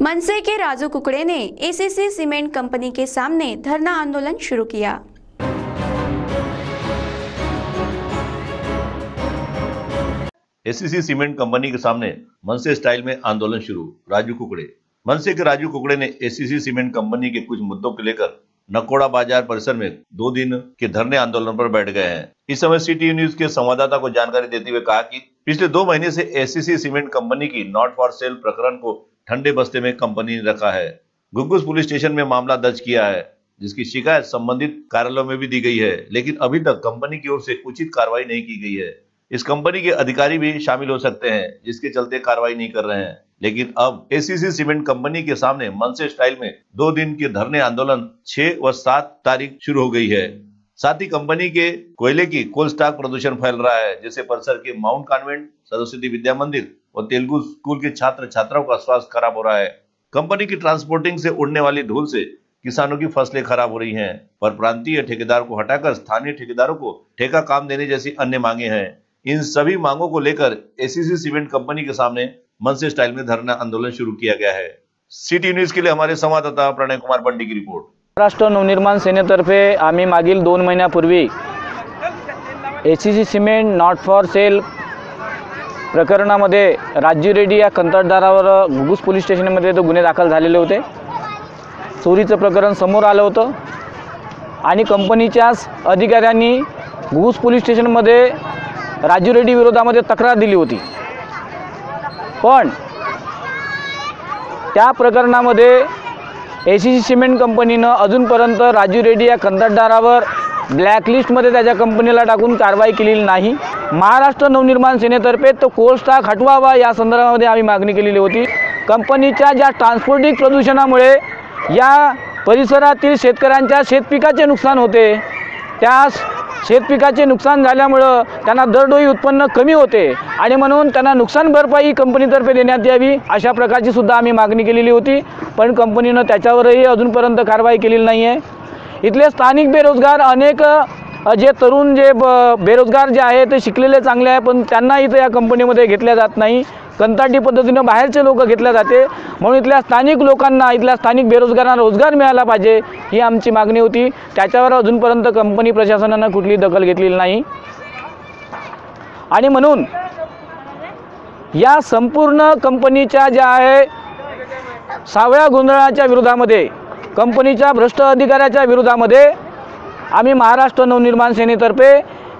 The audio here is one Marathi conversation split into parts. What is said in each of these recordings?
मनसे के राजू कुकड़े ने एसीसी सीमेंट कंपनी के सामने धरना आंदोलन शुरू किया। एसीसी सीमेंट कंपनी के सामने मनसे स्टाइल में आंदोलन शुरू। राजू कुकड़े। मनसे के राजू कुकड़े ने एसीसी सीमेंट कंपनी के कुछ मुद्दों को लेकर नकोड़ा बाजार परिसर में 2 दिन के धरने आंदोलन पर बैठ गए हैं। इस समय सिटी न्यूज के संवाददाता को जानकारी देते हुए कहा कि पिछले 2 महीने से एसीसी सीमेंट कंपनी की नॉट फॉर सेल प्रकरण को ठंडे बस्ते में कंपनी ने रखा है। घुघुस पुलिस स्टेशन में मामला दर्ज किया है, जिसकी शिकायत संबंधित कार्यालयों में भी दी गई है, लेकिन अभी तक कंपनी की ओर से उचित कार्रवाई नहीं की गई है। इस कंपनी के अधिकारी भी शामिल हो सकते हैं, जिसके चलते कार्रवाई नहीं कर रहे हैं। लेकिन अब एसीसी सीमेंट कंपनी के सामने मनसे स्टाइल में 2 दिन के धरने आंदोलन 6 व 7 तारीख शुरू हो गई है। साथ ही कंपनी के कोयले की कोल स्टॉक प्रदूषण फैल रहा है, जिससे परिसर के माउंट कॉन्वेंट, सरस्वती विद्या मंदिर और तेलुगु स्कूल के छात्र छात्राओं का स्वास्थ्य खराब हो रहा है। कंपनी की ट्रांसपोर्टिंग से उड़ने वाली धूल से किसानों की फसलें खराब हो रही हैं। पर प्रांतीय ठेकेदार को हटाकर स्थानीय ठेकेदारों को ठेका काम देने जैसी अन्य मांगे हैं। इन सभी मांगों को लेकर एसीसी सीमेंट कंपनी के सामने मनसे स्टाइल में धरना आंदोलन शुरू किया गया है। सिटी न्यूज के लिए हमारे संवाददाता प्रणय कुमार बंडी की रिपोर्ट। महाराष्ट्र नवनिर्माण सेनेतर्फे आम्ही मागील 2 महिन्यापूर्वी ACC cement not for sale प्रकरणामध्ये राजू रेड्डी या कंत्राटदारावर घुघुस पोलीस स्टेशनमध्ये गुन्हे दाखल झालेले होते। चोरीचं प्रकरण समोर आलं होतं आणि कंपनीच्याच अधिकाऱ्यांनी घुघुस पोलीस स्टेशनमध्ये राजू रेड्डी विरोधामध्ये तक्रार दिली होती। पण त्या प्रकरणामध्ये एसीसी सीमेंट कंपनीनं अजूनपर्यंत राजू रेड्डी या कंत्राटदारावर ब्लॅकलिस्टमध्ये त्याच्या कंपनीला टाकून कारवाई केलेली नाही। महाराष्ट्र नवनिर्माण सेनेतर्फे तो कोल स्टॉक हटवावा या संदर्भामध्ये आम्ही मागणी केलेली होती। कंपनीच्या ज्या ट्रान्सपोर्टिंग प्रदूषणामुळे या परिसरातील शेतकऱ्यांच्या शेतपिकाचे नुकसान होते, त्या शेतपिकाचे नुकसान झाल्यामुळे त्यांना दरडोई उत्पन्न कमी होते आणि म्हणून त्यांना नुकसान भरपाई कंपनीतर्फे देण्यात यावी अशा प्रकारची सुद्धा आम्ही मागणी केलेली होती। पण कंपनीनं त्याच्यावरही अजूनपर्यंत कारवाई केलेली नाही आहे। इथले स्थानिक बेरोजगार अनेक जे तरुण जे बेरोजगार जे आहे ते शिकलेले चांगले आहे, पण त्यांना इथे या कंपनीमध्ये घेतल्या जात नाही। कंत्राटी पद्धतीने बाहेरचे लोक घेतले जाते, म्हणून इथल्या स्थानिक लोकांना, इथल्या स्थानिक बेरोजगारांना रोजगार मिळाला पाहिजे ही आमची मागणी होती। त्याच्यावर अजूनपर्यंत कंपनी प्रशासनाने कुठली दखल घेतलेली नाही आणि म्हणून या संपूर्ण कंपनीच्या ज्या आहे सावळ्या गोंधळाच्या विरोधामध्ये, कंपनीच्या भ्रष्ट अधिकाऱ्याच्या विरोधामध्ये आम्ही महाराष्ट्र नवनिर्माण सेनेतर्फे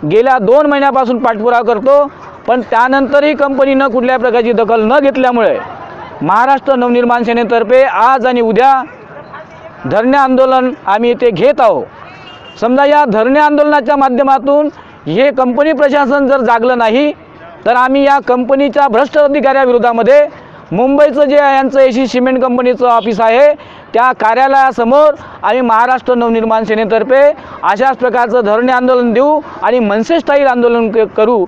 गेल्या 2 महिन्यापासून पाठपुरावा करतो। पण त्यानंतरही कंपनीनं कुठल्या प्रकारची दखल न घेतल्यामुळे महाराष्ट्र नवनिर्माण सेनेतर्फे आज आणि उद्या धरणे आंदोलन आम्ही इथे घेत आहोत। समजा या धरणे आंदोलनाच्या माध्यमातून हे कंपनी प्रशासन जर जागलं नाही तर आम्ही या कंपनीच्या भ्रष्ट अधिकाऱ्याविरोधामध्ये मुंबईचं जे यांचं एसीसी सीमेंट कंपनीचं ऑफिस आहे त्या कार्यालयासमोर आम्ही महाराष्ट्र नवनिर्माण सेनेतर्फे अशाच प्रकारचं धरणे आंदोलन देऊ आणि मनसे स्टाईल आंदोलन करू।